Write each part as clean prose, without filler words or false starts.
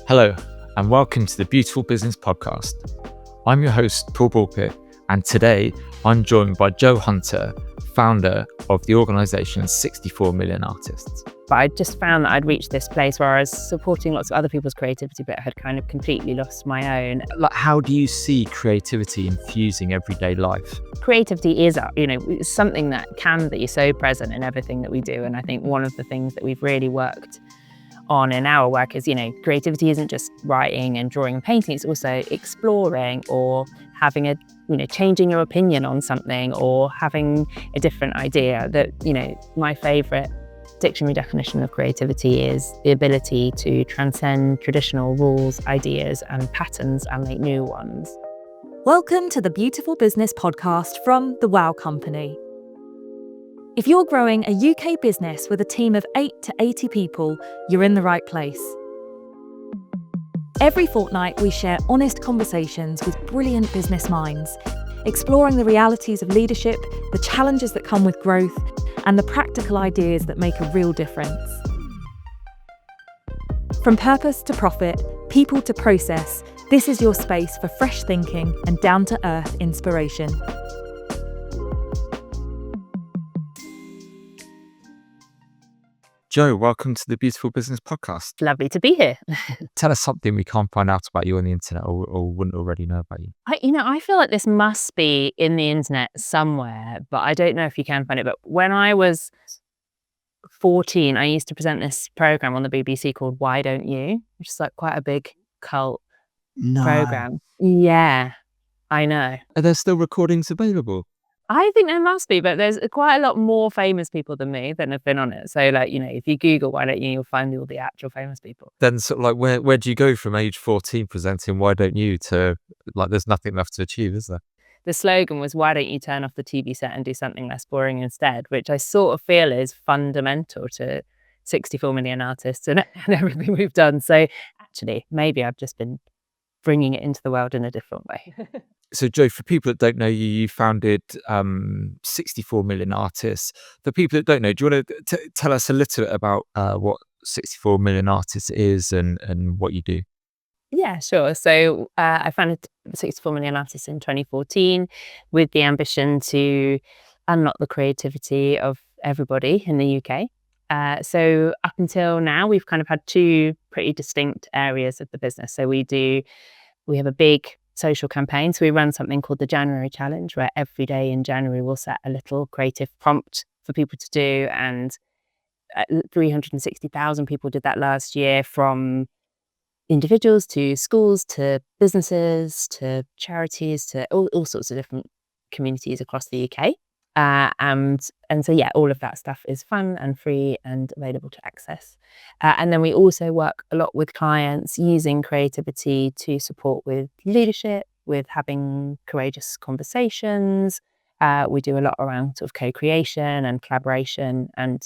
Hello, and welcome to the Beautiful Business Podcast. I'm your host, Paul Bulpit, and today I'm joined by Joe Hunter, founder of the organisation 64 Million Artists. But I just found that I'd reached this place where I was supporting lots of other people's creativity, but had kind of completely lost my own. Like, how do you see creativity infusing everyday life? Creativity is, something that can be so present in everything that we do. And I think one of the things that we've really worked on in our work is, creativity isn't just writing and drawing and painting, it's also exploring or having changing your opinion on something or having a different idea. That, my favourite dictionary definition of creativity is the ability to transcend traditional rules, ideas and patterns and make new ones. Welcome to the Beautiful Business Podcast from The Wow Company. If you're growing a UK business with a team of 8 to 80 people, you're in the right place. Every fortnight, we share honest conversations with brilliant business minds, exploring the realities of leadership, the challenges that come with growth, and the practical ideas that make a real difference. From purpose to profit, people to process, this is your space for fresh thinking and down-to-earth inspiration. Joe, welcome to the Beautiful Business Podcast. Lovely to be here. Tell us something we can't find out about you on the internet or wouldn't already know about you. I feel like this must be in the internet somewhere, but I don't know if you can find it. But when I was 14, I used to present this program on the BBC called Why Don't You, which is like quite a big cult program. Yeah, I know. Are there still recordings available? I think there must be, but there's quite a lot more famous people than me that have been on it. So if you Google Why Don't You, you'll find all the actual famous people. Then sort of like where do you go from age 14 presenting Why Don't You to like there's nothing left to achieve, is there? The slogan was, why don't you turn off the TV set and do something less boring instead, which I sort of feel is fundamental to 64 Million Artists and everything we've done. So actually, maybe I've just been bringing it into the world in a different way. So Joe, for people that don't know you, you founded 64 Million Artists. For people that don't know, do you want to tell us a little bit about what 64 Million Artists is and what you do? Yeah, sure. So I founded 64 Million Artists in 2014 with the ambition to unlock the creativity of everybody in the UK. So up until now, we've kind of had two pretty distinct areas of the business. So we have a big social campaign. So we run something called the January Challenge, where every day in January we'll set a little creative prompt for people to do. And 360,000 people did that last year, from individuals to schools to businesses to charities to all sorts of different communities across the UK. And so, all of that stuff is fun and free and available to access. And then we also work a lot with clients using creativity to support with leadership, with having courageous conversations. We do a lot around sort of co-creation and collaboration and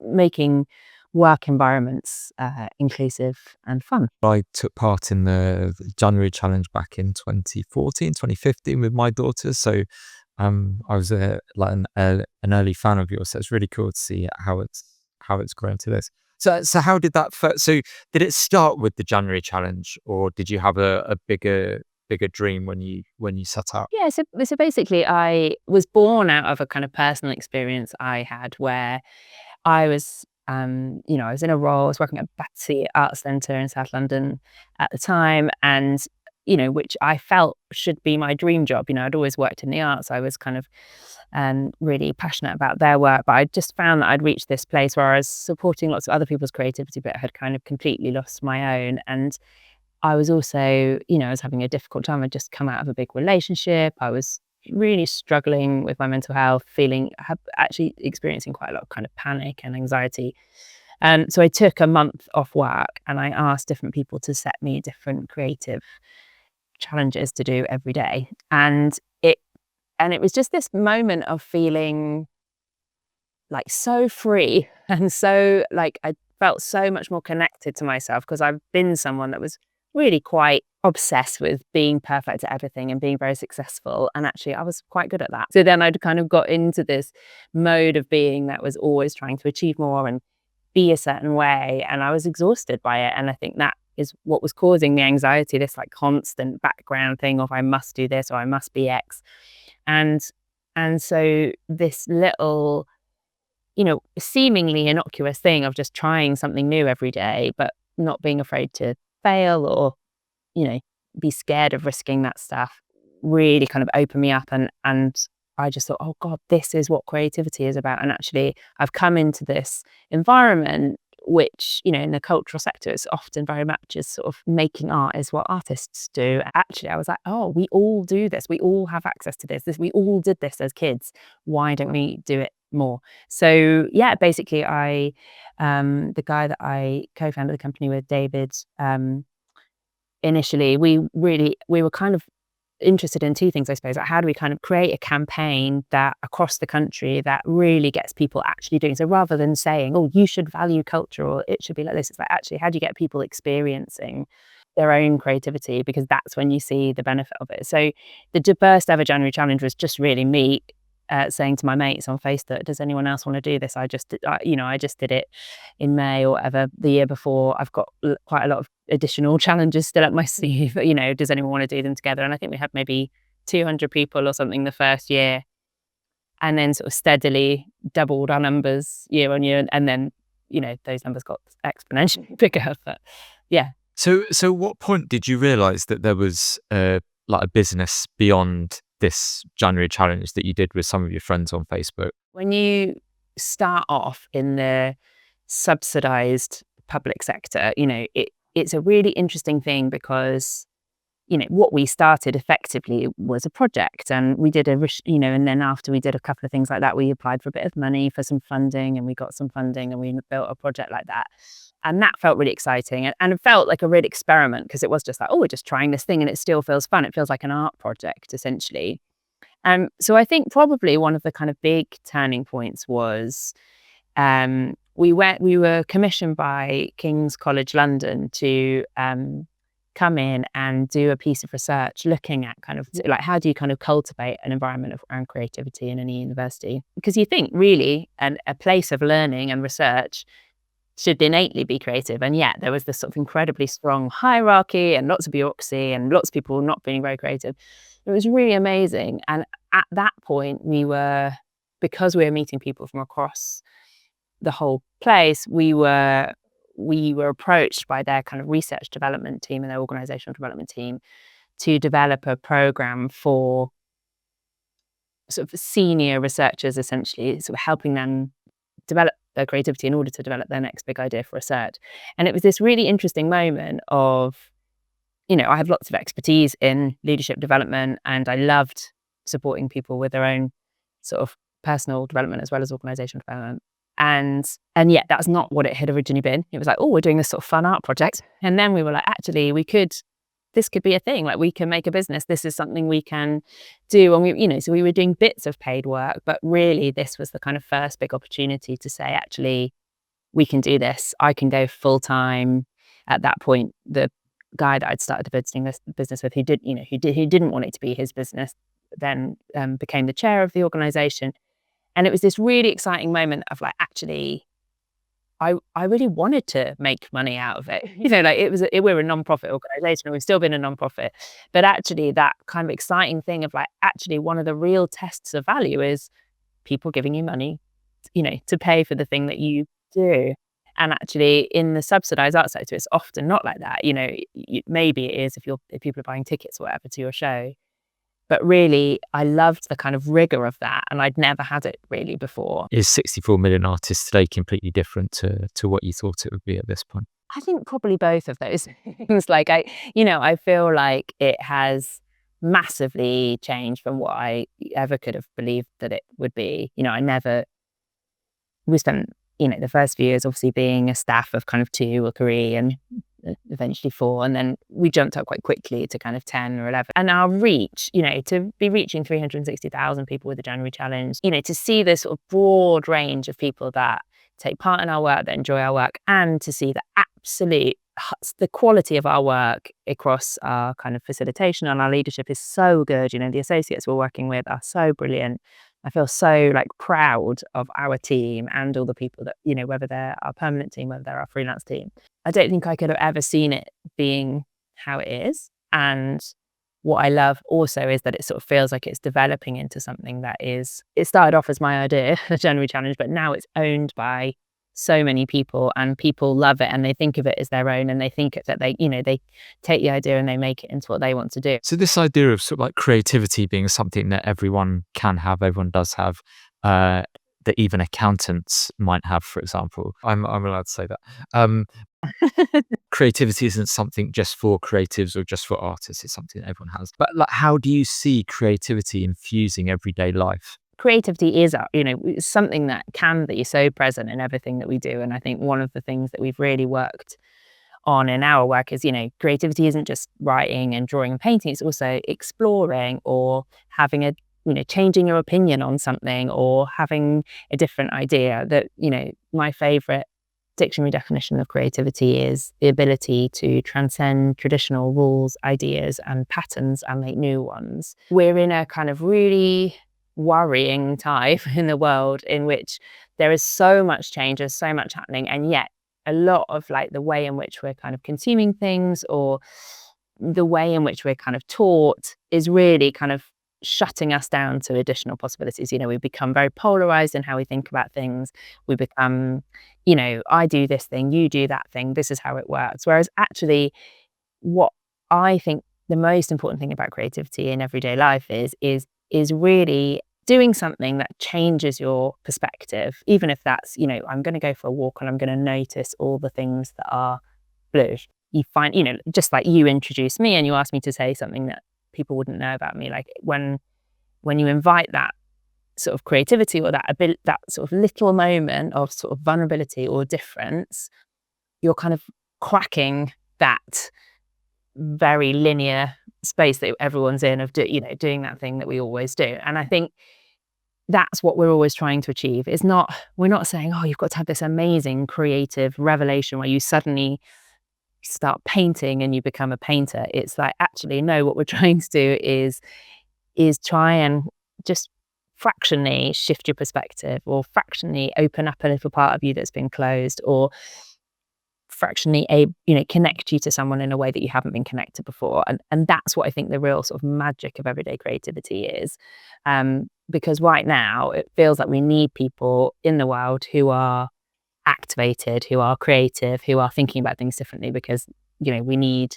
making work environments inclusive and fun. I took part in the January Challenge back in 2015 with my daughter. So I was an early fan of yours, so it's really cool to see how it's grown to this. So how did that so did it start with the January Challenge, or did you have a bigger dream when you set out? Yeah, so basically I was born out of a kind of personal experience I had where I was I was in a role. I was working at Battersea Arts Centre in South London at the time, and which I felt should be my dream job. I'd always worked in the arts. I was kind of really passionate about their work, but I just found that I'd reached this place where I was supporting lots of other people's creativity, but had kind of completely lost my own. And I was also, I was having a difficult time. I'd just come out of a big relationship. I was really struggling with my mental health, actually experiencing quite a lot of kind of panic and anxiety. And so I took a month off work and I asked different people to set me different creative challenges to do every day. And it was just this moment of feeling like so free and so like I felt so much more connected to myself, because I've been someone that was really quite obsessed with being perfect at everything and being very successful. And actually I was quite good at that. So then I'd kind of got into this mode of being that was always trying to achieve more and be a certain way. And I was exhausted by it. And I think that what was causing the anxiety, this like constant background thing of I must do this or I must be X. And so this little, seemingly innocuous thing of just trying something new every day, but not being afraid to fail or, be scared of risking that stuff, really kind of opened me up. And I just thought, oh God, this is what creativity is about. And actually I've come into this environment which, in the cultural sector, it's often very much as sort of making art is what artists do. Actually, I was like, oh, we all do this. We all have access to this. We all did this as kids. Why don't we do it more? So yeah, basically the guy that I co-founded the company with, David, initially we were kind of interested in two things, I suppose. Like, how do we kind of create a campaign that across the country that really gets people actually doing? So rather than saying, oh, you should value culture or it should be like this, it's like, actually, how do you get people experiencing their own creativity? Because that's when you see the benefit of it. So the first ever January challenge was just really me saying to my mates on Facebook, does anyone else want to do this? I just did it in May or whatever the year before. I've got quite a lot of additional challenges still up my sleeve. Does anyone want to do them together? And I think we had maybe 200 people or something the first year, and then sort of steadily doubled our numbers year on year. And then, those numbers got exponentially bigger. But yeah. So what point did you realize that there was like a business beyond this January challenge that you did with some of your friends on Facebook? When you start off in the subsidized public sector, it's a really interesting thing because, what we started effectively was a project, and we did and then after we did a couple of things like that, we applied for a bit of money for some funding, and we got some funding, and we built a project like that. And that felt really exciting, and it felt like a real experiment, because it was just like, oh, we're just trying this thing and it still feels fun. It feels like an art project, essentially. So I think probably one of the kind of big turning points was we were commissioned by King's College London to come in and do a piece of research looking at kind of like, how do you kind of cultivate an environment around creativity in any university? Because you think really a place of learning and research should innately be creative, and yet there was this sort of incredibly strong hierarchy and lots of bureaucracy and lots of people not being very creative. It was really amazing. And at that point, because we were meeting people from across the whole place, we were approached by their kind of research development team and their organizational development team to develop a program for sort of senior researchers, essentially, sort of helping them develop their creativity in order to develop their next big idea for research. And it was this really interesting moment of, I have lots of expertise in leadership development, and I loved supporting people with their own sort of personal development as well as organizational development. And yet that's not what it had originally been. It was like, oh, we're doing this sort of fun art project. And then we were like, actually, this could be a thing. Like, we can make a business. This is something we can do. And so we were doing bits of paid work, but really this was the kind of first big opportunity to say, actually, we can do this. I can go full time. At that point, the guy that I'd started visiting this business with, who didn't want it to be his business, then became the chair of the organization. And it was this really exciting moment of like, actually, I really wanted to make money out of it. We're a non-profit organization, and we've still been a non-profit. But actually, that kind of exciting thing of like, actually, one of the real tests of value is people giving you money, to pay for the thing that you do. And actually, in the subsidized art sector, it's often not like that. Maybe it is if people are buying tickets or whatever to your show. But really, I loved the kind of rigor of that, and I'd never had it really before. Is 64 million artists today completely different to what you thought it would be at this point? I think probably both of those things. Like, I feel like it has massively changed from what I ever could have believed that it would be. We spent, the first few years obviously being a staff of kind of 2 or 3 and eventually 4. And then we jumped up quite quickly to kind of 10 or 11. And our reach, to be reaching 360,000 people with the January challenge, to see this sort of broad range of people that take part in our work, that enjoy our work, and to see the quality of our work across our kind of facilitation and our leadership is so good. The associates we're working with are so brilliant. I feel so like proud of our team and all the people that, whether they're our permanent team, whether they're our freelance team. I don't think I could have ever seen it being how it is. And what I love also is that it sort of feels like it's developing into something that it started off as my idea, the January Challenge, but now it's owned by so many people, and people love it and they think of it as their own, and they think that they take the idea and they make it into what they want to do. So this idea of sort of like creativity being something that everyone can have, everyone does have, that even accountants might have, for example. I'm allowed to say that. Creativity isn't something just for creatives or just for artists. It's something that everyone has. But like, how do you see creativity infusing everyday life? Creativity is, something that can be so present in everything that we do. And I think one of the things that we've really worked on in our work is, creativity isn't just writing and drawing and painting. It's also exploring or having changing your opinion on something or having a different idea. That, my favorite dictionary definition of creativity is the ability to transcend traditional rules, ideas, and patterns and make new ones. We're in a kind of really worrying time in the world in which there is so much change, there's so much happening, and yet a lot of like the way in which we're kind of consuming things or the way in which we're kind of taught is really kind of shutting us down to additional possibilities. We become very polarized in how we think about things. We become, I do this thing, you do that thing, this is how it works. Whereas actually what I think the most important thing about creativity in everyday life is really doing something that changes your perspective, even if that's, I'm going to go for a walk and I'm going to notice all the things that are blue. You find, just like you introduced me and you asked me to say something that people wouldn't know about me. Like when you invite that sort of creativity or that sort of little moment of sort of vulnerability or difference, you're kind of cracking that very linear space that everyone's in of doing that thing that we always do. And I think that's what we're always trying to achieve. We're not saying, oh, you've got to have this amazing creative revelation where you suddenly start painting and you become a painter. It's like, actually, no, what we're trying to do is try and just fractionally shift your perspective, or fractionally open up a little part of you that's been closed, or fractionally connect you to someone in a way that you haven't been connected before. And that's what I think the real sort of magic of everyday creativity is. Because right now it feels like we need people in the world who are activated, who are creative, who are thinking about things differently, because we need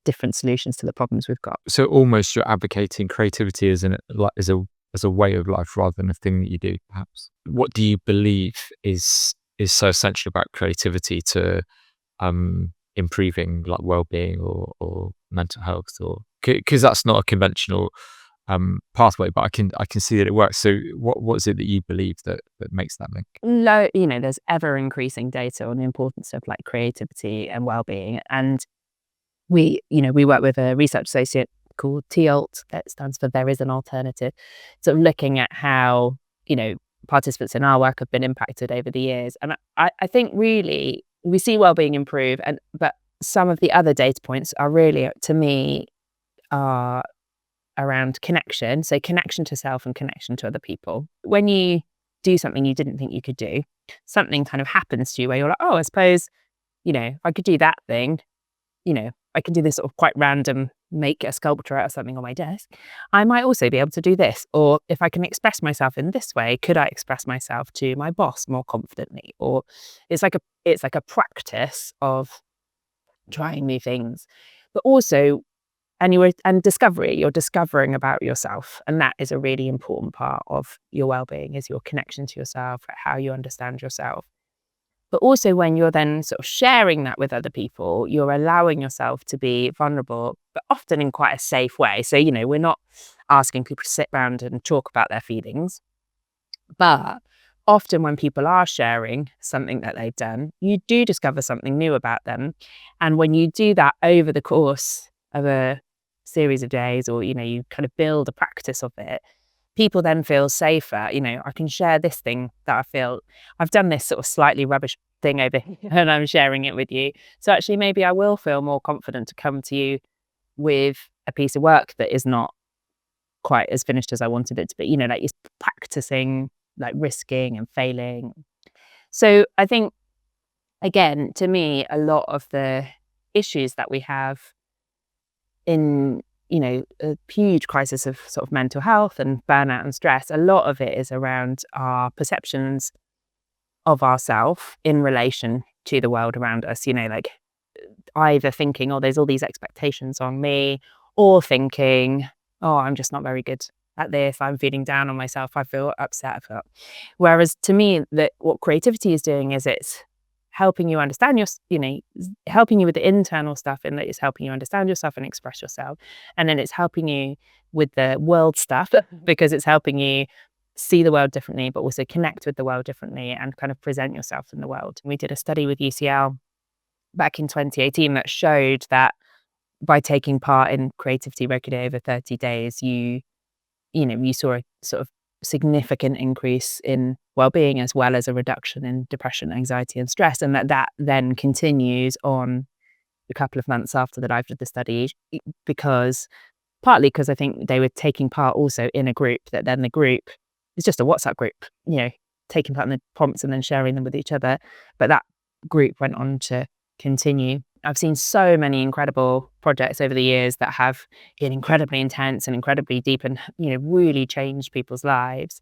different solutions to the problems we've got. So almost you're advocating creativity as a way of life rather than a thing that you do, perhaps. What do you believe is so essential about creativity to improving like well-being or mental health, or because that's not a conventional pathway, but I can see that it works. So what is it that you believe that makes that link? There's ever increasing data on the importance of like creativity and well-being, and we work with a research associate called TALT, that stands for There Is an Alternative, sort of looking at how participants in our work have been impacted over the years. And I think really we see well-being improve, but some of the other data points are really, to me, are around connection. So connection to self and connection to other people. When you do something you didn't think you could do, something kind of happens to you where you're like, oh, I suppose, if I could do that thing, I can do this sort of quite random, make a sculpture out of something on my desk. I might also be able to do this. Or if I can express myself in this way, could I express myself to my boss more confidently? Or it's like a practice of trying new things, but also, and discovery, you're discovering about yourself. And that is a really important part of your well-being, is your connection to yourself, how you understand yourself. But also when you're then sort of sharing that with other people, you're allowing yourself to be vulnerable, but often in quite a safe way. So, we're not asking people to sit around and talk about their feelings. But often when people are sharing something that they've done, you do discover something new about them. And when you do that over the course of a series of days, or, you kind of build a practice of it, people then feel safer. I can share this thing that I feel I've done, this sort of slightly rubbish thing over here, and I'm sharing it with you. So actually, maybe I will feel more confident to come to you with a piece of work that is not quite as finished as I wanted it to be, like you're practicing, like risking and failing. So I think, again, to me, a lot of the issues that we have in, a huge crisis of sort of mental health and burnout and stress, a lot of it is around our perceptions of ourselves in relation to the world around us, like either thinking, oh, there's all these expectations on me, or thinking, oh, I'm just not very good at this, I'm feeling down on myself, I feel upset. Whereas to me, what creativity is doing is it's helping you understand helping you with the internal stuff, and that it's helping you understand yourself and express yourself. And then it's helping you with the world stuff because it's helping you see the world differently, but also connect with the world differently and kind of present yourself in the world. We did a study with UCL back in 2018 that showed that by taking part in creativity regularly over 30 days, you saw a sort of significant increase in well-being, as well as a reduction in depression, anxiety, and stress. And that then continues on a couple of months after that I've did the study, partly because I think they were taking part also in a group that then the group is just a WhatsApp group, taking part in the prompts and then sharing them with each other. But that group went on to continue. I've seen so many incredible projects over the years that have been incredibly intense and incredibly deep and, really changed people's lives.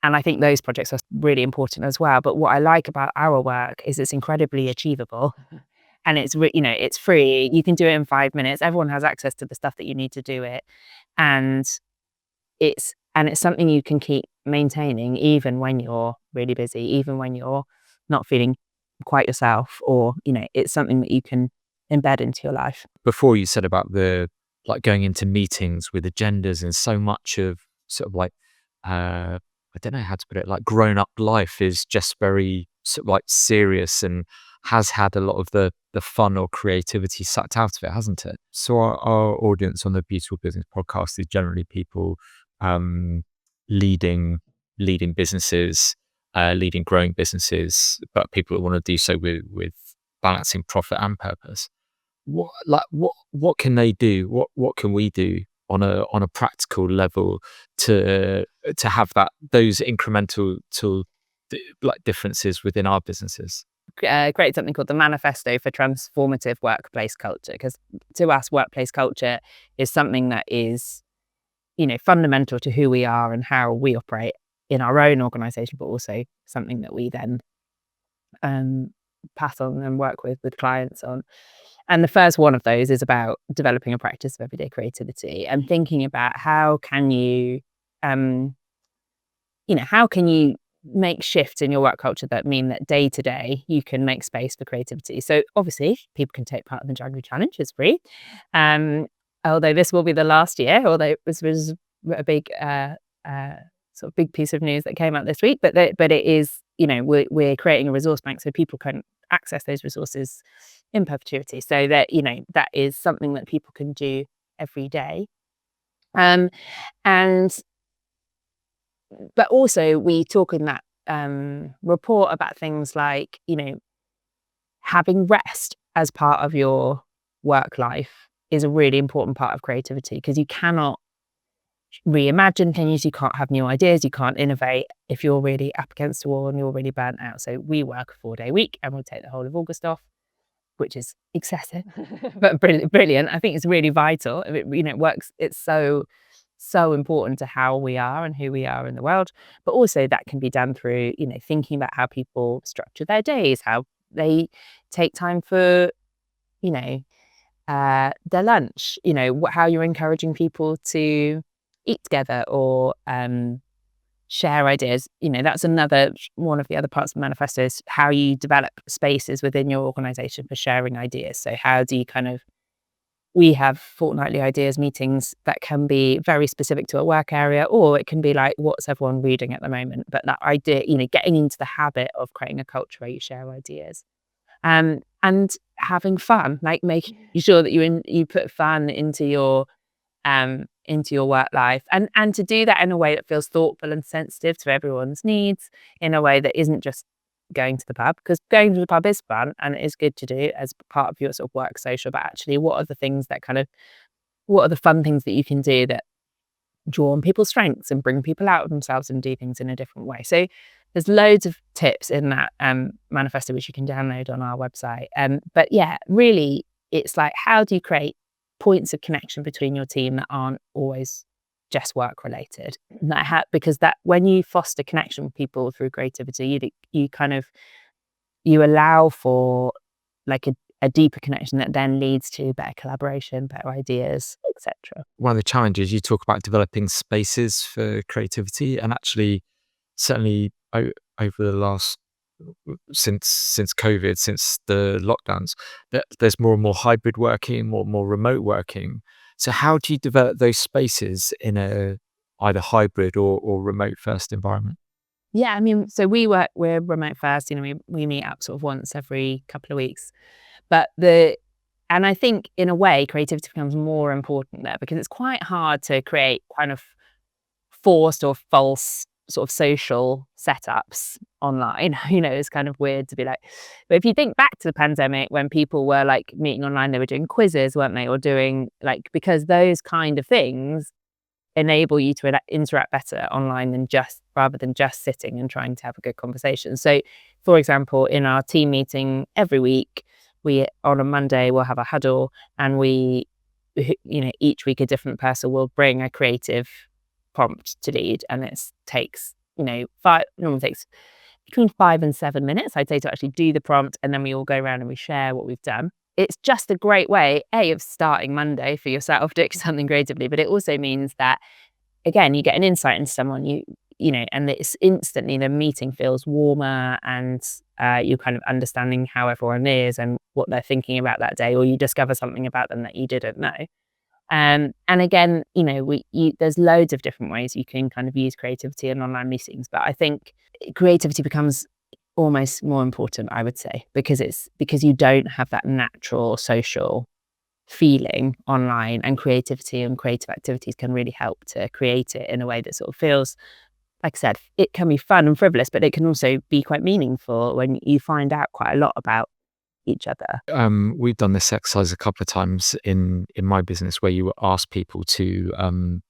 And I think those projects are really important as well. But what I like about our work is it's incredibly achievable. And it's, it's free. You can do it in 5 minutes. Everyone has access to the stuff that you need to do it. And it's something you can keep maintaining even when you're really busy, even when you're not feeling quite yourself, or it's something that you can embed into your life. Before you said about the going into meetings with agendas, and so much of sort of I don't know how to put it, grown up life is just very sort of serious and has had a lot of the fun or creativity sucked out of it, hasn't it? So our audience on the Beautiful Business podcast is generally people leading businesses, leading growing businesses, but people that want to do so with balancing profit and purpose. What can they do? What can we do on a practical level to have those incremental differences within our businesses? Create something called the Manifesto for Transformative Workplace Culture, because to us, workplace culture is something that is, fundamental to who we are and how we operate in our own organisation, but also something that we then pass on and work with clients on. And the first one of those is about developing a practice of everyday creativity and thinking about how can you make shifts in your work culture that mean that day to day you can make space for creativity. So obviously people can take part in the January challenge, it's free. Although this will be the last year, although this was a big sort of big piece of news that came out this week, but it is, we're creating a resource bank so people can access those resources in perpetuity, so that that is something that people can do every day. But also we talk in that report about things like having rest as part of your work life is a really important part of creativity, because you cannot reimagine things, you can't have new ideas, you can't innovate if you're really up against the wall and you're really burnt out. So we work a 4-day week and we'll take the whole of August off, which is excessive but brilliant. I think it's really vital. It works. It's so important to how we are and who we are in the world. But also that can be done through thinking about how people structure their days, how they take time for their lunch, how you're encouraging people to eat together or share ideas. That's another one of the other parts of the manifesto, is how you develop spaces within your organization for sharing ideas. So how do you we have fortnightly ideas meetings that can be very specific to a work area, or it can be like, what's everyone reading at the moment? But that idea, getting into the habit of creating a culture where you share ideas, and having fun, like making sure that you put fun into your work life, and to do that in a way that feels thoughtful and sensitive to everyone's needs, in a way that isn't just going to the pub, because going to the pub is fun and it is good to do as part of your sort of work social, but actually what are the fun things that you can do that draw on people's strengths and bring people out of themselves and do things in a different way. So there's loads of tips in that manifesto, which you can download on our website. But yeah, really, it's like, how do you create points of connection between your team that aren't always just work related? Because that when you foster connection with people through creativity, you allow for like a deeper connection that then leads to better collaboration, better ideas, etc. One of the challenges, you talk about developing spaces for creativity, and actually certainly over the last, since COVID, since the lockdowns, there's more and more hybrid working, more remote working. So how do you develop those spaces in a either hybrid or remote first environment? Yeah, I mean, so we're remote first, we meet up sort of once every couple of weeks. And I think in a way, creativity becomes more important there because it's quite hard to create kind of forced or false sort of social setups online. It's kind of weird to be like, but if you think back to the pandemic when people were like meeting online, they were doing quizzes, weren't they? Or doing because those kind of things enable you to interact better online rather than just sitting and trying to have a good conversation. So, for example, in our team meeting every week, on a Monday we'll have a huddle, and each week a different person will bring a creative prompt to lead, and it takes normally takes between 5 and 7 minutes, I'd say, to actually do the prompt, and then we all go around and we share what we've done. It's just a great way, of starting Monday for yourself doing something creatively, but it also means that, again, you get an insight into someone, and it's instantly the meeting feels warmer, and you're kind of understanding how everyone is and what they're thinking about that day, or you discover something about them that you didn't know. And again, there's loads of different ways you can kind of use creativity in online meetings, but I think creativity becomes almost more important, I would say, because you don't have that natural social feeling online, and creativity and creative activities can really help to create it in a way that sort of feels, like I said, it can be fun and frivolous, but it can also be quite meaningful when you find out quite a lot about each other. We've done this exercise a couple of times in my business, where you ask people to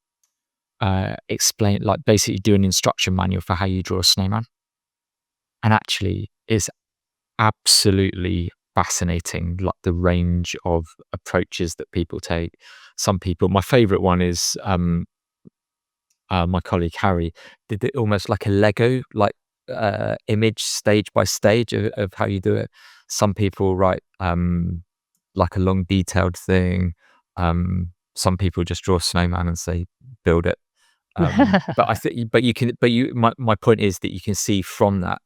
explain, like basically do an instruction manual for how you draw a snowman. And actually it's absolutely fascinating, like the range of approaches that people take. Some people, my favorite one is my colleague Harry did it almost like a Lego, image stage by stage of how you do it. Some people write like a long detailed thing. Some people just draw a snowman and say build it. But I think, my point is that you can see from that,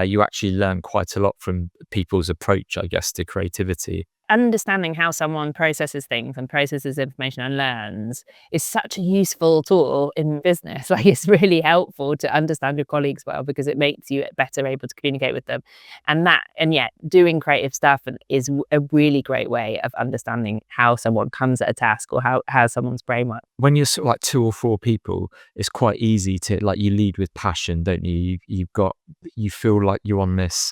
you actually learn quite a lot from people's approach, I guess, to creativity. Understanding how someone processes things and processes information and learns is such a useful tool in business. Like, it's really helpful to understand your colleagues well, because it makes you better able to communicate with them. And yet doing creative stuff is a really great way of understanding how someone comes at a task, or how someone's brain works. When you're sort of like 2 or 4 people, it's quite easy to, like, you lead with passion, don't you? You feel like you're on this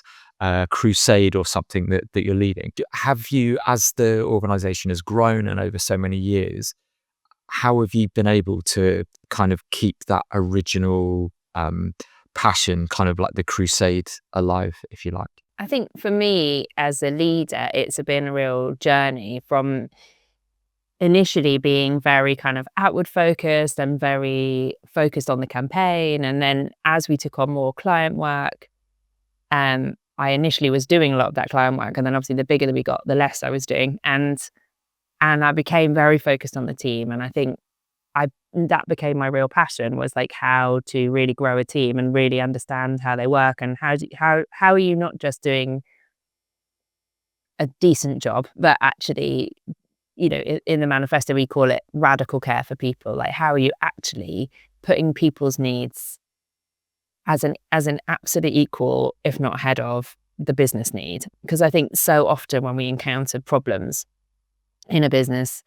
crusade or something that you're leading. Have you, as the organization has grown and over so many years, how have you been able to kind of keep that original passion, kind of like the crusade, alive, if you like? I think for me as a leader, it's been a real journey from initially being very kind of outward focused and very focused on the campaign. And then as we took on more client work, I initially was doing a lot of that client work, and then obviously the bigger that we got, the less I was doing, and I became very focused on the team. And I think that became my real passion, was like how to really grow a team and really understand how they work, and how are you not just doing a decent job, but actually, in the manifesto we call it radical care for people. Like, how are you actually putting people's needs as an absolute equal, if not ahead of, the business need? Because I think so often when we encounter problems in a business,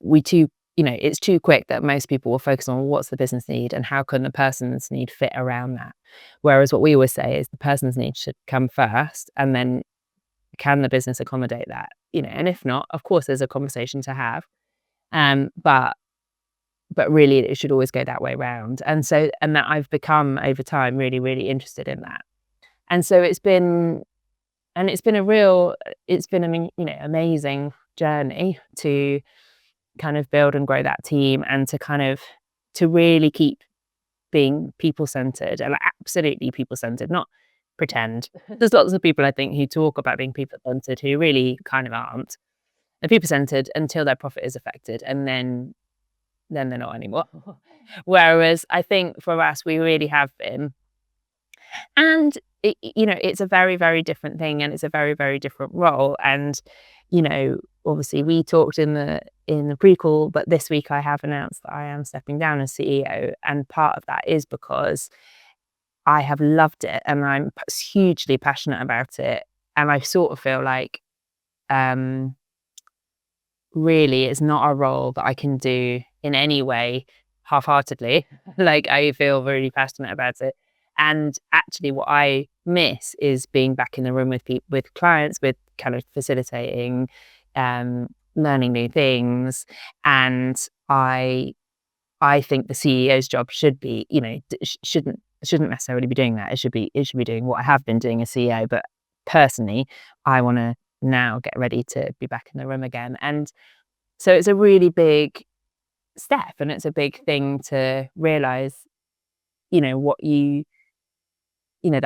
it's too quick that most people will focus on what's the business need and how can the person's need fit around that. Whereas what we always say is the person's need should come first, and then can the business accommodate that? And if not, of course, there's a conversation to have. But but really it should always go that way round. And that I've become over time really, really interested in that. And so it's been amazing journey to kind of build and grow that team, and to really keep being people-centered, and absolutely people-centered, not pretend. There's lots of people, I think, who talk about being people-centered who really kind of aren't. They're people-centered until their profit is affected, and then they're not anymore. Whereas I think for us, we really have been. And it's a very, very different thing, and it's a very, very different role. And obviously we talked in the pre-call, but this week I have announced that I am stepping down as CEO, and part of that is because I have loved it and I'm hugely passionate about it, and I sort of feel like really it's not a role that I can do in any way half-heartedly. Like, I feel really passionate about it. And actually what I miss is being back in the room with people, with clients, with kind of facilitating, learning new things. And I think the CEO's job should be, shouldn't necessarily be doing that. It should be doing what I have been doing as CEO. But personally, I want to now get ready to be back in the room again. And so it's a really big step, and it's a big thing to realize, that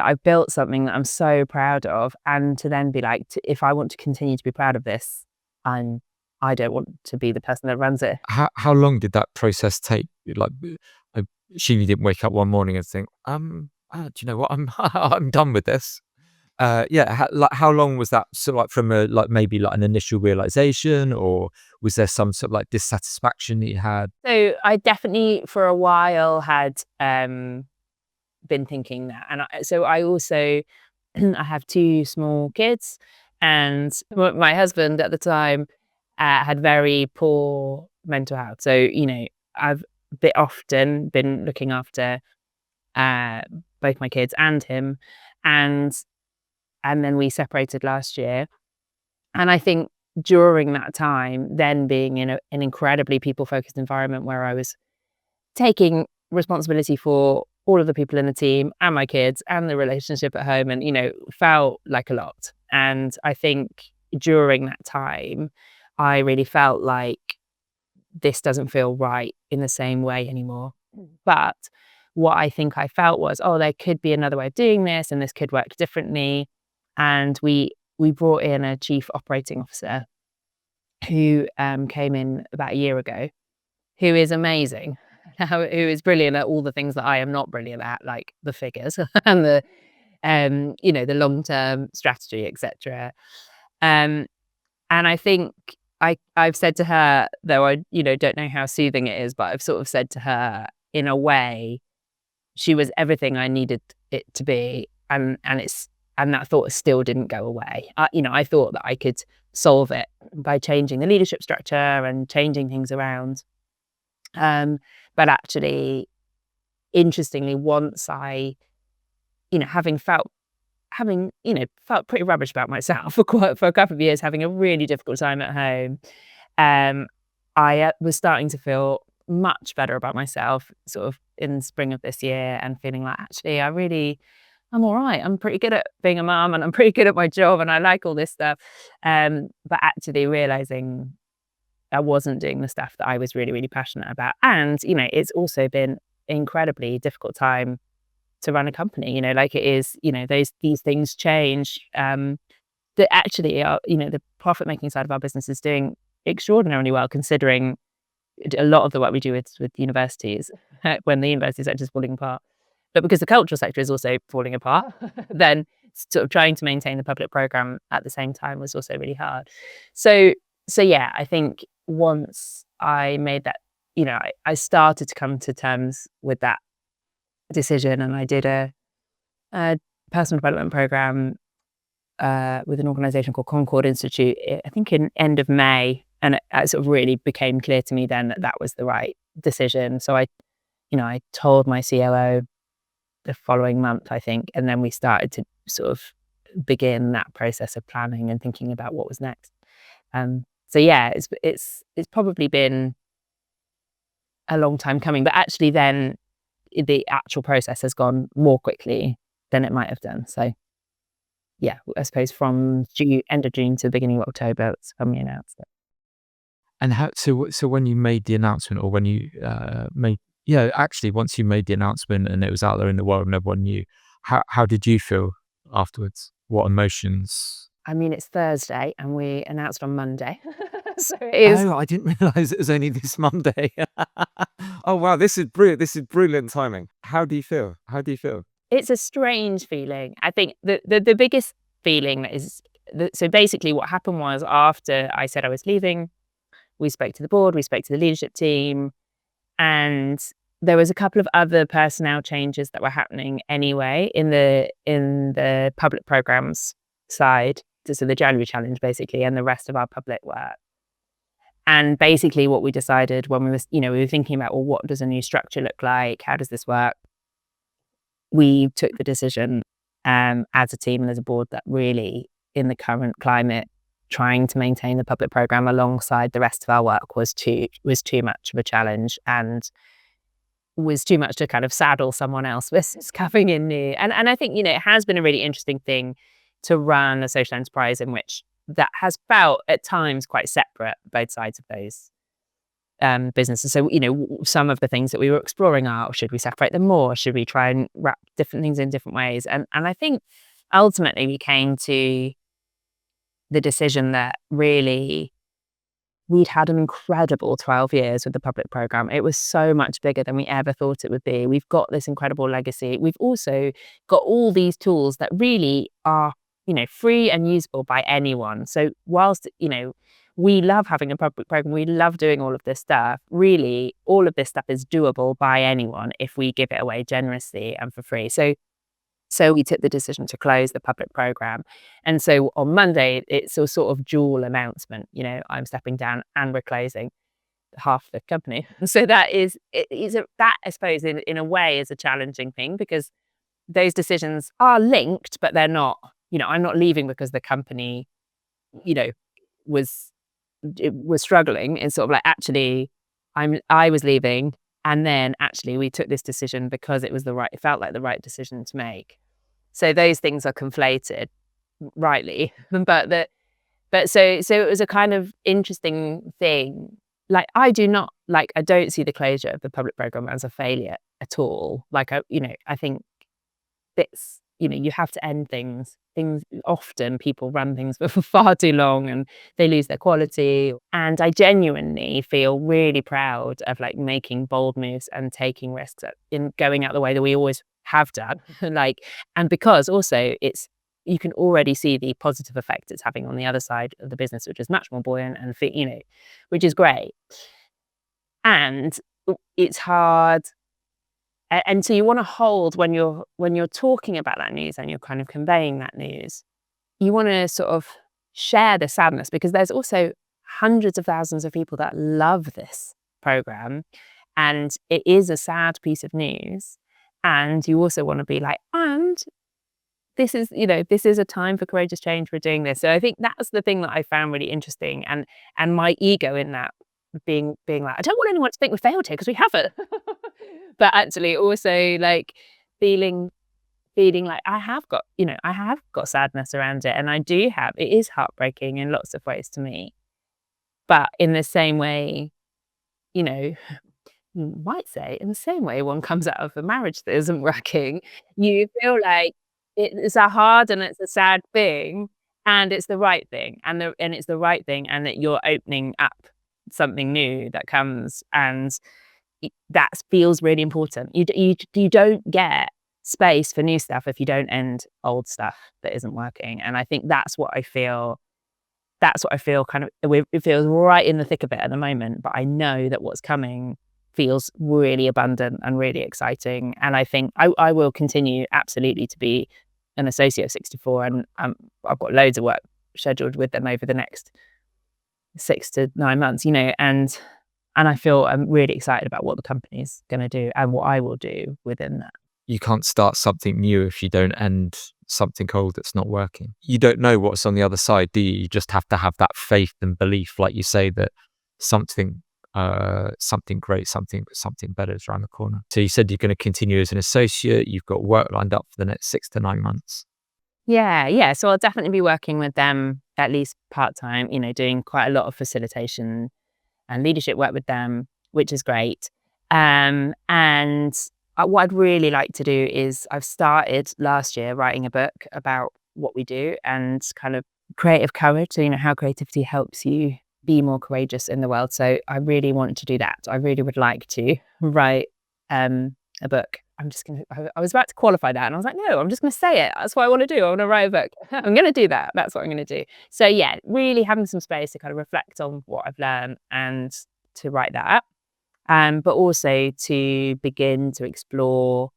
I've built something that I'm so proud of, and to then be like, if I want to continue to be proud of this, I don't want to be the person that runs it. How long did that process take? Like, I assume you didn't wake up one morning and think, do you know what? I'm done with this. Yeah. How long was that? So, like, from maybe like an initial realization, or was there some sort of like dissatisfaction that you had? So I definitely for a while had been thinking that, and I also I have 2 small kids, and my husband at the time had very poor mental health. So I've often been looking after both my kids and him, and then we separated last year. And I think during that time, then being in an incredibly people-focused environment where I was taking responsibility for all of the people in the team and my kids and the relationship at home, and felt like a lot. And I think during that time, I really felt like this doesn't feel right in the same way anymore. But what I think I felt was, there could be another way of doing this, and this could work differently. And we brought in a chief operating officer who came in about a year ago, who is amazing, who is brilliant at all the things that I am not brilliant at, like the figures and the the long-term strategy, etc. And I think I've said to her, though I don't know how soothing it is, but I've sort of said to her, in a way, she was everything I needed it to be, and that thought still didn't go away. I thought that I could solve it by changing the leadership structure and changing things around. But actually, interestingly, once I, having felt pretty rubbish about myself for a couple of years, having a really difficult time at home, I was starting to feel much better about myself sort of in spring of this year, and feeling like, actually, I'm all right. I'm pretty good at being a mum, and I'm pretty good at my job, and I like all this stuff. But actually realizing I wasn't doing the stuff that I was really, really passionate about. And, it's also been an incredibly difficult time to run a company, like it is, these things change. That actually are, the profit making side of our business is doing extraordinarily well, considering a lot of the work we do with universities when the university sector is falling apart. But because the cultural sector is also falling apart, then sort of trying to maintain the public program at the same time was also really hard. So yeah, I think once I made that, I started to come to terms with that decision, and I did a personal development program with an organization called Concord Institute, I think in end of May. And it sort of really became clear to me then that was the right decision. So I told my COO the following month, I think, and then we started to sort of begin that process of planning and thinking about what was next. So yeah, it's probably been a long time coming. But actually then the actual process has gone more quickly than it might have done. So yeah, I suppose from end of June to the beginning of October, it's when we announced it. And so when you made the announcement, or when you actually once you made the announcement and it was out there in the world and everyone knew, how did you feel afterwards? What emotions? I mean, it's Thursday and we announced on Monday. So it is. Oh, I didn't realize it was only this Monday. Oh wow, this is brilliant. This is brilliant timing. How do you feel? It's a strange feeling. I think the biggest feeling is so basically what happened was, after I said I was leaving, we spoke to the board, we spoke to the leadership team, and there was a couple of other personnel changes that were happening anyway in the public programs side, so the January challenge basically, and the rest of our public work. And basically what we decided when we were thinking about, well, what does a new structure look like? How does this work? We took the decision as a team and as a board that really, in the current climate, trying to maintain the public program alongside the rest of our work was too much of a challenge, and was too much to kind of saddle someone else with coming in new. And I think, it has been a really interesting thing to run a social enterprise in which that has felt at times quite separate, both sides of those businesses. So, some of the things that we were exploring are, should we separate them more? Should we try and wrap different things in different ways? And I think ultimately we came to the decision that really we'd had an incredible 12 years with the public program. It was so much bigger than we ever thought it would be. We've got this incredible legacy. We've also got all these tools that really are, free and usable by anyone. So whilst, we love having a public program, we love doing all of this stuff, really all of this stuff is doable by anyone if we give it away generously and for free. So we took the decision to close the public program. And so on Monday, it's a sort of dual announcement. I'm stepping down and we're closing half the company. So that I suppose in a way is a challenging thing, because those decisions are linked, but they're not, I'm not leaving because the company, was struggling. It's sort of like, actually, I was leaving, and then actually we took this decision because it felt like the right decision to make. So those things are conflated, rightly. But so it was a kind of interesting thing. Like, I don't see the closure of the public program as a failure at all. Like, I think it's, you have to end things. Often people run things for far too long and they lose their quality. And I genuinely feel really proud of making bold moves and taking risks in going out the way that we always have done. And because also you can already see the positive effect it's having on the other side of the business, which is much more buoyant and which is great. And it's hard. And so you want to hold, when you're talking about that news and you're kind of conveying that news, you want to sort of share the sadness, because there's also hundreds of thousands of people that love this program, and it is a sad piece of news. And you also want to be like, and this is a time for courageous change. We're doing this. So I think that's the thing that I found really interesting, and my ego in that being like, I don't want anyone to think we failed here, because we haven't. But actually also feeling like I have got sadness around it, and it is heartbreaking in lots of ways to me. But in the same way, you might say, in the same way one comes out of a marriage that isn't working, you feel like it's a hard and it's a sad thing, and it's the right thing, and it's the right thing, and that you're opening up something new that comes, and that feels really important. You don't get space for new stuff if you don't end old stuff that isn't working. And I think that's what I feel kind of, it feels right in the thick of it at the moment, but I know that what's coming feels really abundant and really exciting. And I think I will continue absolutely to be an associate of 64, and I've got loads of work scheduled with them over the next 6 to 9 months, and I feel I'm really excited about what the company's going to do and what I will do within that. You can't start something new if you don't end something old that's not working. You don't know what's on the other side, do you? You just have to have that faith and belief, like you say, that something something great, something better is around the corner. So you said you're going to continue as an associate. You've got work lined up for the next 6 to 9 months. Yeah. So I'll definitely be working with them at least part-time, doing quite a lot of facilitation and leadership work with them, which is great. And what I'd really like to do is, I've started last year writing a book about what we do and kind of creative courage. So, how creativity helps you be more courageous in the world. So I really want to do that. I really would like to write a book. I was about to qualify that and I was like, no, I'm just going to say it. That's what I want to do. I want to write a book. I'm going to do that. That's what I'm going to do. So yeah, really having some space to kind of reflect on what I've learned and to write that up. But also to begin to explore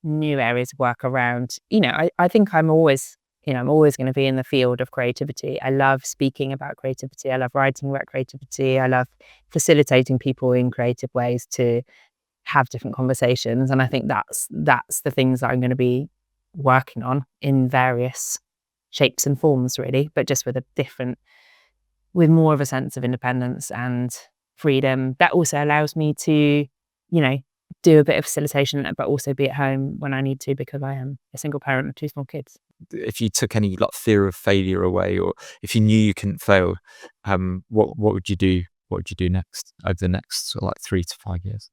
new areas of work around, I think I'm always going to be in the field of creativity. I love speaking about creativity. I love writing about creativity. I love facilitating people in creative ways to have different conversations. And I think that's the things that I'm going to be working on in various shapes and forms, really, but just with more of a sense of independence and freedom that also allows me to, do a bit of facilitation, but also be at home when I need to, because I am a single parent of 2 small kids. If you took any fear of failure away, or if you knew you couldn't fail, what would you do? What would you do next over the next sort of 3 to 5 years?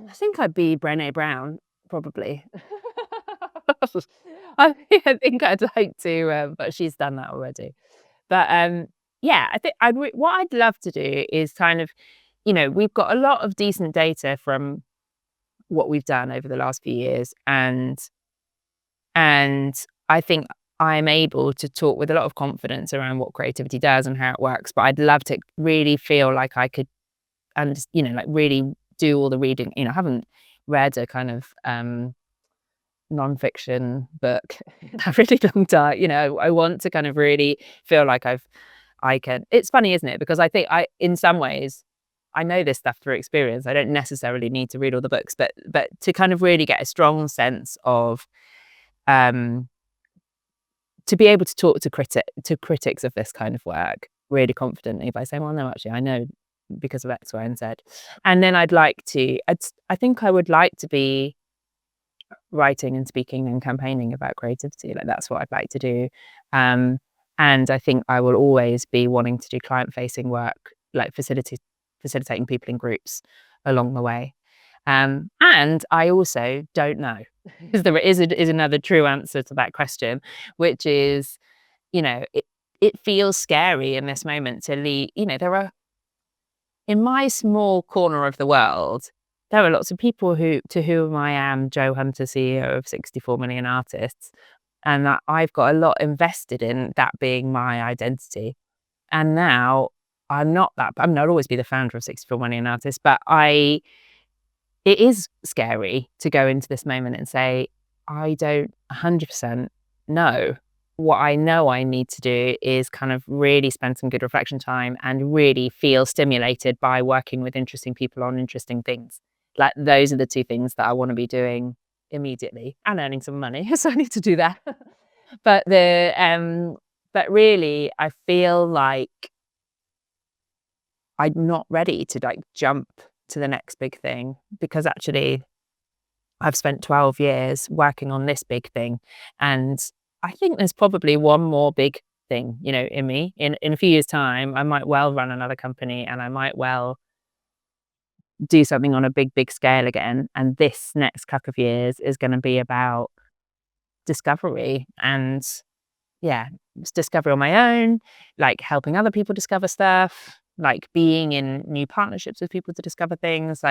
I think I'd be Brené Brown, probably. I think I'd like to, but she's done that already. But yeah, I think what I'd love to do is kind of, we've got a lot of decent data from what we've done over the last few years, and I think I'm able to talk with a lot of confidence around what creativity does and how it works. But I'd love to really feel like I could, and really do all the reading. I haven't read a kind of nonfiction book in a really long time. I want to kind of really feel like I can. It's funny, isn't it? Because I think in some ways, I know this stuff through experience. I don't necessarily need to read all the books, but to kind of really get a strong sense of, to be able to talk to critics of this kind of work really confidently by saying, well, no, actually, I know because of X, Y, and Z. And then I think I would like to be writing and speaking and campaigning about creativity. That's what I'd like to do. And I think I will always be wanting to do client-facing work, facilitating people in groups along the way. And I also don't know, because there is another true answer to that question, which is, it feels scary in this moment to lead. There are, in my small corner of the world, there are lots of people to whom I am Joe Hunter, CEO of 64 Million Artists, and that I've got a lot invested in that being my identity. And now I'm not always be the founder of 64 Million Artists, but it is scary to go into this moment and say, I don't 100% know. What I know I need to do is kind of really spend some good reflection time and really feel stimulated by working with interesting people on interesting things. Those are the 2 things that I want to be doing immediately, and earning some money. So I need to do that. But but really, I feel like I'm not ready to jump to the next big thing, because actually I've spent 12 years working on this big thing, and I think there's probably one more big thing, in me. In a few years' time, I might well run another company, and I might well do something on a big scale again. And this next couple of years is going to be about discovery, and it's discovery on my own, helping other people discover stuff, being in new partnerships with people to discover things,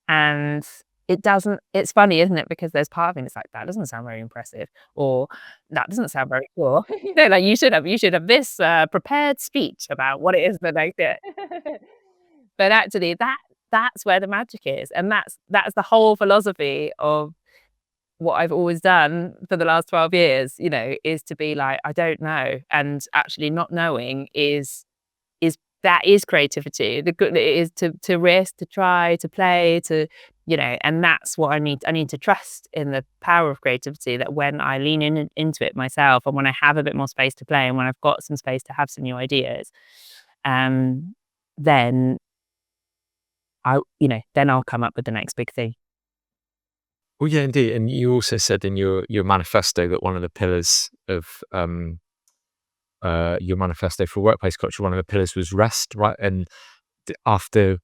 and it's funny, isn't it? Because there's part of me that's that doesn't sound very impressive, or that doesn't sound very cool. You should have this prepared speech about what it is that I do. But actually that's where the magic is. And that's the whole philosophy of what I've always done for the last 12 years, is to be I don't know. And actually not knowing is creativity. The good is to risk, to try, to play, and that's what I need. I need to trust in the power of creativity, that when I lean into it myself, and when I have a bit more space to play, and when I've got some space to have some new ideas, then then I'll come up with the next big thing. Well, yeah, indeed. And you also said in your manifesto that one of the pillars of your manifesto for workplace culture, one of the pillars was rest, right? And after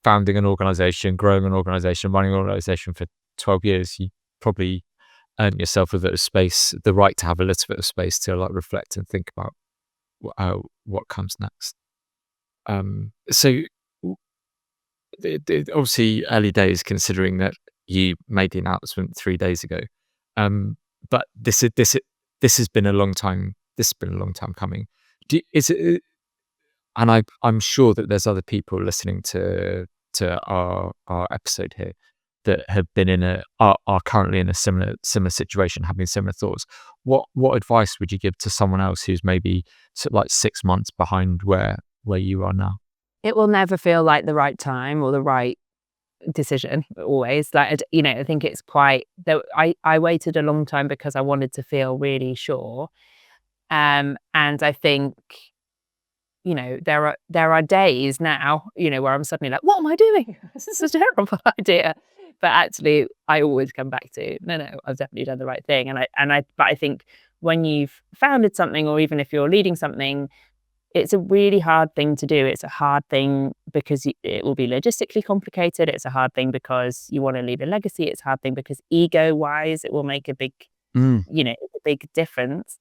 founding an organization, growing an organization, running an organization for 12 years, you probably earned yourself a bit of space, the right to have a little bit of space to like reflect and think about what comes next. So obviously early days, considering that you made the announcement 3 days ago. But this has been a long time. This has been a long time coming. Is it? And I'm sure that there's other people listening to our episode here that have been are currently in a similar situation, having similar thoughts. What advice would you give to someone else who's maybe sort of like 6 months behind where you are now? It will never feel like the right time or the right decision always. Like, I think it's quite that I waited a long time because I wanted to feel really sure. And I think, there are days now, where I'm suddenly like, what am I doing? This is a terrible idea. But actually I always come back to, no, I've definitely done the right thing. But I think when you've founded something, or even if you're leading something, it's a really hard thing to do. It's a hard thing because it will be logistically complicated. It's a hard thing because you want to leave a legacy. It's a hard thing because ego-wise, it will make a big, a big difference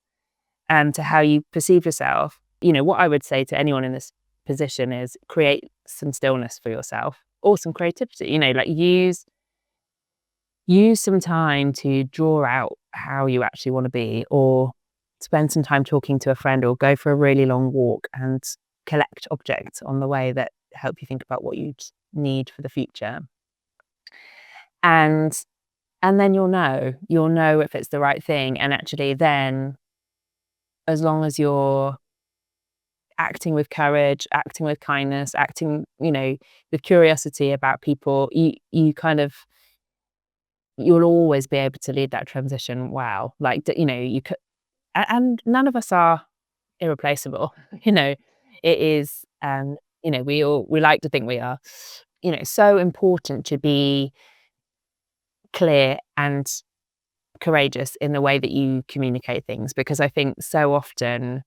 to how you perceive yourself. What I would say to anyone in this position is create some stillness for yourself or some creativity. Like use some time to draw out how you actually want to be, or spend some time talking to a friend, or go for a really long walk and collect objects on the way that help you think about what you'd need for the future. And then you'll know if it's the right thing. And actually then, as long as you're acting with courage, acting with kindness, acting, with curiosity about people, you'll always be able to lead that transition well. Like, you could, and none of us are irreplaceable. It is, we like to think we are. So important to be clear and courageous in the way that you communicate things, because I think so often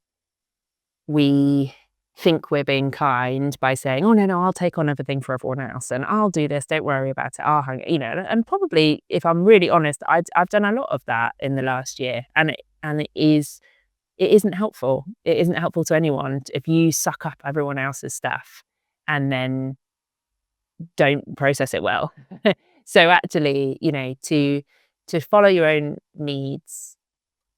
we think we're being kind by saying, oh no, I'll take on everything for everyone else, and I'll do this, don't worry about it, I'll hang it, and probably, if I'm really honest, I've done a lot of that in the last year, and it isn't helpful. It isn't helpful to anyone if you suck up everyone else's stuff and then don't process it well. So actually, to follow your own needs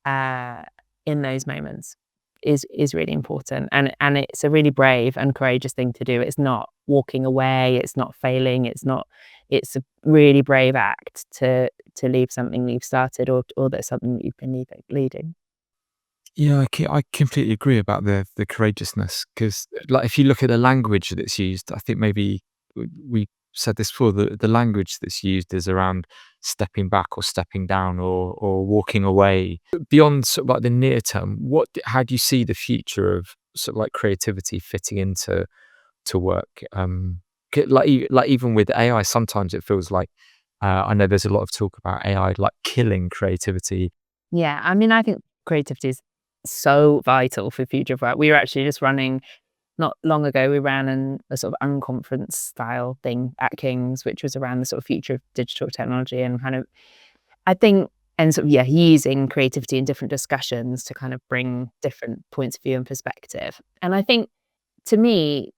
in those moments is really important, and it's a really brave and courageous thing to do. It's not walking away, it's not failing, it's a really brave act to leave something you've started, or that's something that you've been leading. Yeah, I completely agree about the courageousness, because like if you look at the language that's used, I think maybe we said this before, the language that's used is around stepping back or stepping down or walking away. Beyond sort of like the near term, how do you see the future of sort of like creativity fitting into work? Like even with AI, sometimes it feels like I know there's a lot of talk about AI like killing creativity. Yeah, I mean, I think creativity is so vital for the future of work. We were actually just running, not long ago, we ran a sort of unconference style thing at King's, which was around the sort of future of digital technology, and kind of, I think, and sort of, using creativity in different discussions to kind of bring different points of view and perspective. And I think, to me,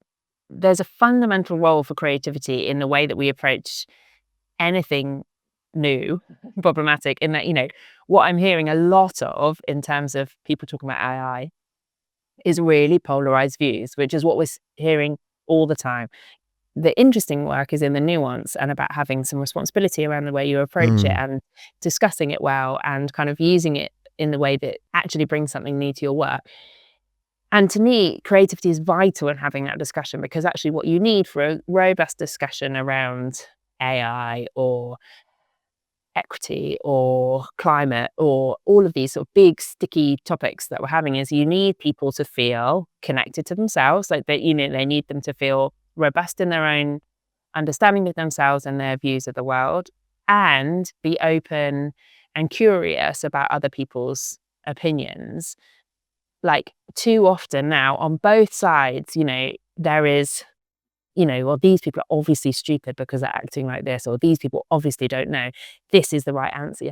there's a fundamental role for creativity in the way that we approach anything new, problematic, in that, what I'm hearing a lot of in terms of people talking about AI is really polarized views, which is what we're hearing all the time. The interesting work is in the nuance and about having some responsibility around the way you approach it, and discussing it well, and kind of using it in the way that actually brings something new to your work. And to me, creativity is vital in having that discussion, because actually what you need for a robust discussion around AI or equity or climate or all of these sort of big sticky topics that we're having is you need people to feel connected to themselves, like that, they need them to feel robust in their own understanding of themselves and their views of the world, and be open and curious about other people's opinions. Like, too often now on both sides, there is, well, these people are obviously stupid because they're acting like this, or these people obviously don't know this is the right answer.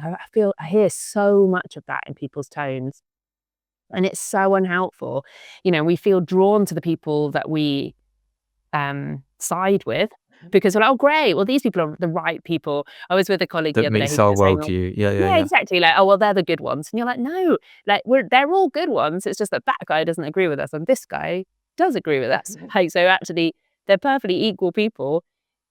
I hear so much of that in people's tones, and it's so unhelpful. We feel drawn to the people that we side with, because we're like, oh great, well, these people are the right people. I was with a colleague the That other day meets who our was saying, worldview. Yeah, yeah, yeah, yeah. exactly, like, oh well, they're the good ones, and you're like, no, like, they're all good ones. It's just that guy doesn't agree with us and this guy does agree with us. Like, so actually they're perfectly equal people.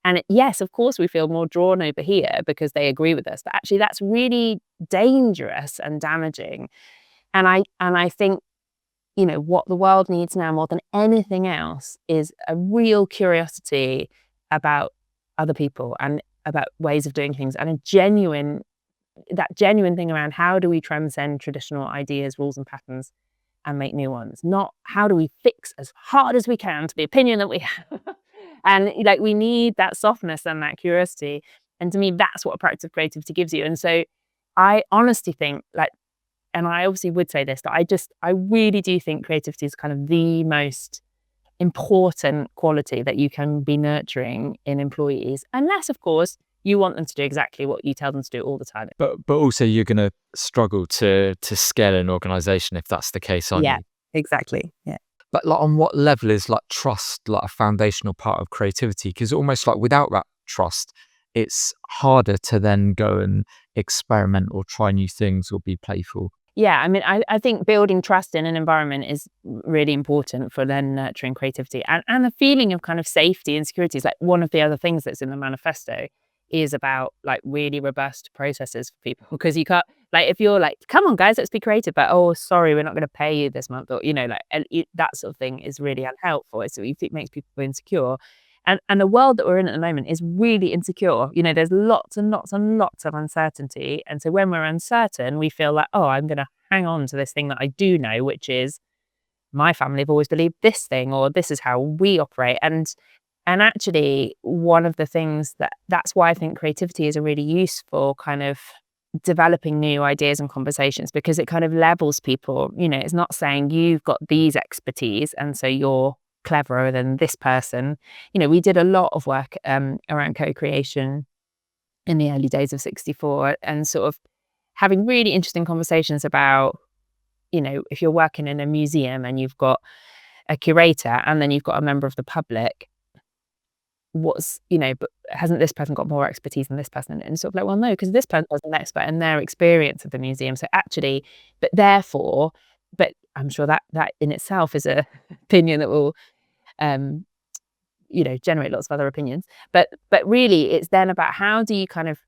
And yes, of course we feel more drawn over here because they agree with us, but actually that's really dangerous and damaging. And I think, what the world needs now more than anything else is a real curiosity about other people and about ways of doing things, and that genuine thing around how do we transcend traditional ideas, rules and patterns and make new ones, not how do we fix as hard as we can to the opinion that we have. And like, we need that softness and that curiosity. And to me, that's what a practice of creativity gives you. And so I honestly think, like, and I obviously would say this, but I really do think creativity is kind of the most important quality that you can be nurturing in employees, unless, of course, you want them to do exactly what you tell them to do all the time. But also you're going to struggle to scale an organization if that's the case, aren't Yeah, you? exactly. Yeah. But like, on what level is like trust like a foundational part of creativity? Because almost like without that trust, it's harder to then go and experiment or try new things or be playful. Yeah, I mean, I think building trust in an environment is really important for then nurturing creativity, and the feeling of kind of safety and security is like one of the other things that's in the manifesto, is about like really robust processes for people, because you can't, like, if you're like, come on guys, let's be creative, but oh sorry, we're not going to pay you this month, or like, and that sort of thing is really unhelpful. It makes people insecure. And the world that we're in at the moment is really insecure. There's lots and lots and lots of uncertainty. And so when we're uncertain, we feel like, oh, I'm going to hang on to this thing that I do know, which is my family have always believed this thing, or this is how we operate. And actually, one of the things that's why I think creativity is a really useful kind of developing new ideas and conversations, because it kind of levels people. It's not saying you've got these expertise and so you're cleverer than this person. We did a lot of work around co-creation in the early days of 64, and sort of having really interesting conversations about, if you're working in a museum and you've got a curator and then you've got a member of the public, but hasn't this person got more expertise than this person? And sort of like, well, no, because this person was an expert in their experience of the museum. So actually, but I'm sure that in itself is a opinion that will generate lots of other opinions. But really, it's then about how do you kind of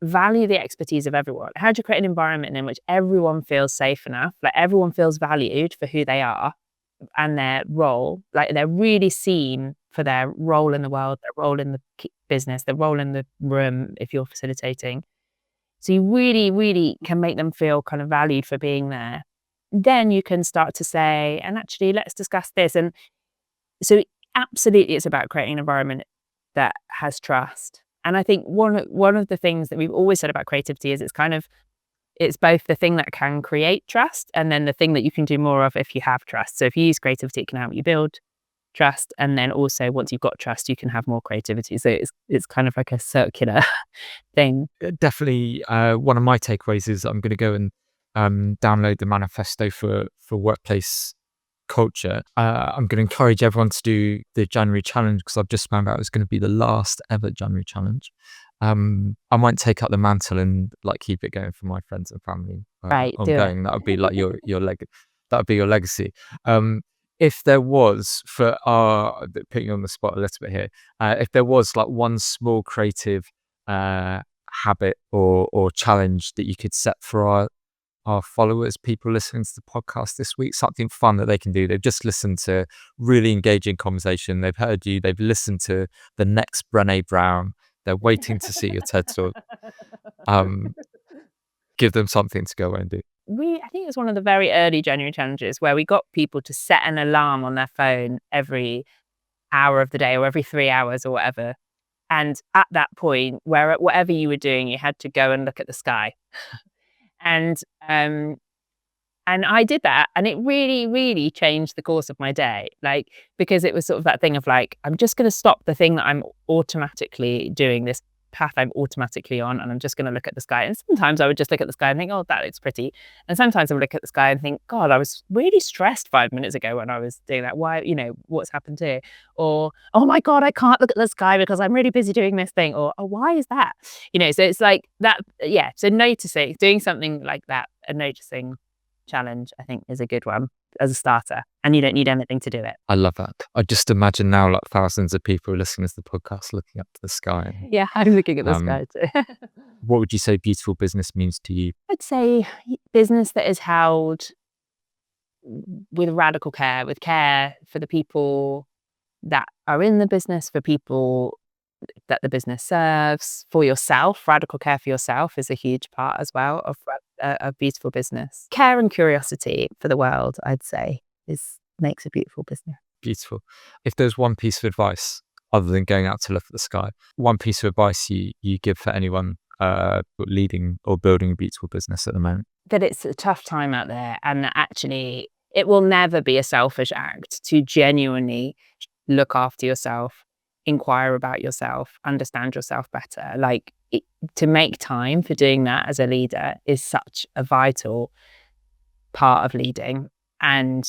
value the expertise of everyone? How do you create an environment in which everyone feels safe enough, like everyone feels valued for who they are and their role, like they're really seen for their role in the world, their role in the business, their role in the room if you're facilitating. So you really, really can make them feel kind of valued for being there. Then you can start to say, and actually, let's discuss this. And so absolutely, it's about creating an environment that has trust. And I think one of the things that we've always said about creativity is it's both the thing that can create trust and then the thing that you can do more of if you have trust. So if you use creativity, it can help you build trust. And then also once you've got trust, you can have more creativity. So it's kind of like a circular thing. Definitely, one of my takeaways is I'm going to go and download the manifesto for workplace culture. I'm going to encourage everyone to do the January challenge, because I've just found out it's going to be the last ever January challenge. I might take up the mantle and like keep it going for my friends and family. Right, do it. Ongoing. That would be like your that would be your legacy. If there was, putting you on the spot a little bit here, if there was like one small creative habit or challenge that you could set for our followers, people listening to the podcast this week, something fun that they can do. They've just listened to really engaging conversation. They've heard you. They've listened to the next Brené Brown. They're waiting to see your TED Talk. Give them something to go away and do. I think it was one of the very early January challenges where we got people to set an alarm on their phone every hour of the day or every 3 hours or whatever. And at that point, whatever you were doing, you had to go and look at the sky. And I did that, and it really, really changed the course of my day. Like, because it was sort of that thing of like, I'm just going to stop the thing that I'm automatically doing, this path I'm automatically on, and I'm just going to look at the sky. And sometimes I would just look at the sky and think, oh, that looks pretty. And sometimes I would look at the sky and think, God, I was really stressed 5 minutes ago when I was doing that. Why, what's happened here? Or, oh my God, I can't look at the sky because I'm really busy doing this thing. Or, oh, why is that? So it's like that. Yeah. So noticing, doing something like that, a noticing challenge, I think, is a good one as a starter, and you don't need anything to do it. I love that. I just imagine now like thousands of people listening to the podcast looking up to the sky. Yeah, I'm looking at the sky too. What would you say beautiful business means to you? I'd say business that is held with radical care, with care for the people that are in the business, for people that the business serves, for yourself. Radical care for yourself is a huge part as well of a beautiful business. Care and curiosity for the world, I'd say, makes a beautiful business. Beautiful. If there's one piece of advice other than going out to look at the sky, one piece of advice you give for anyone leading or building a beautiful business at the moment? That it's a tough time out there, and that actually it will never be a selfish act to genuinely look after yourself, inquire about yourself, understand yourself better. Like, to make time for doing that as a leader is such a vital part of leading. And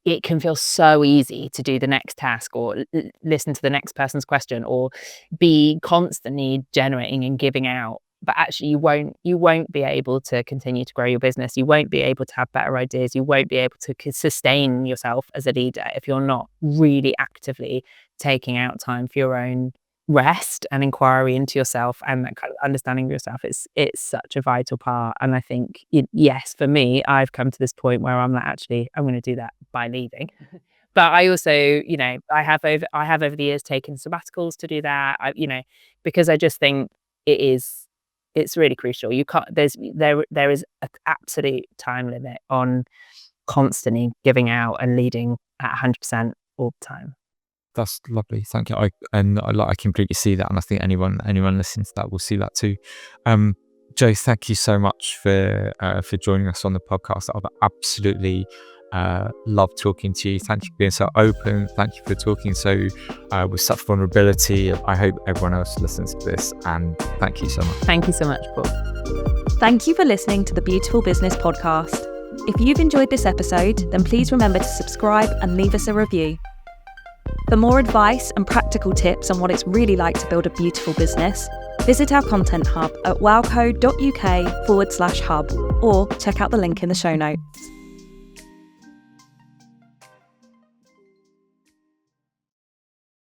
it can feel so easy to do the next task, or listen to the next person's question, or be constantly generating and giving out. But actually you won't be able to continue to grow your business. You won't be able to have better ideas. You won't be able to sustain yourself as a leader if you're not really actively taking out time for your own rest and inquiry into yourself, and that kind of understanding of yourself. It's such a vital part. And I think, yes, for me, I've come to this point where I'm like, actually, I'm going to do that by leading. But I also, I have over the years taken sabbaticals to do that. Because I just think it's really crucial. You can't. There is an absolute time limit on constantly giving out and leading at 100% all the time. That's lovely. Thank you. I completely see that, and I think anyone listening to that will see that too. Jo, thank you so much for joining us on the podcast. I've absolutely loved talking to you. Thank you for being so open. Thank you for talking so with such vulnerability. I hope everyone else listens to this, and thank you so much. Thank you so much, Paul. Thank you for listening to the Beautiful Business Podcast. If you've enjoyed this episode, then please remember to subscribe and leave us a review. For more advice and practical tips on what it's really like to build a beautiful business, visit our content hub at wowco.uk/hub, or check out the link in the show notes.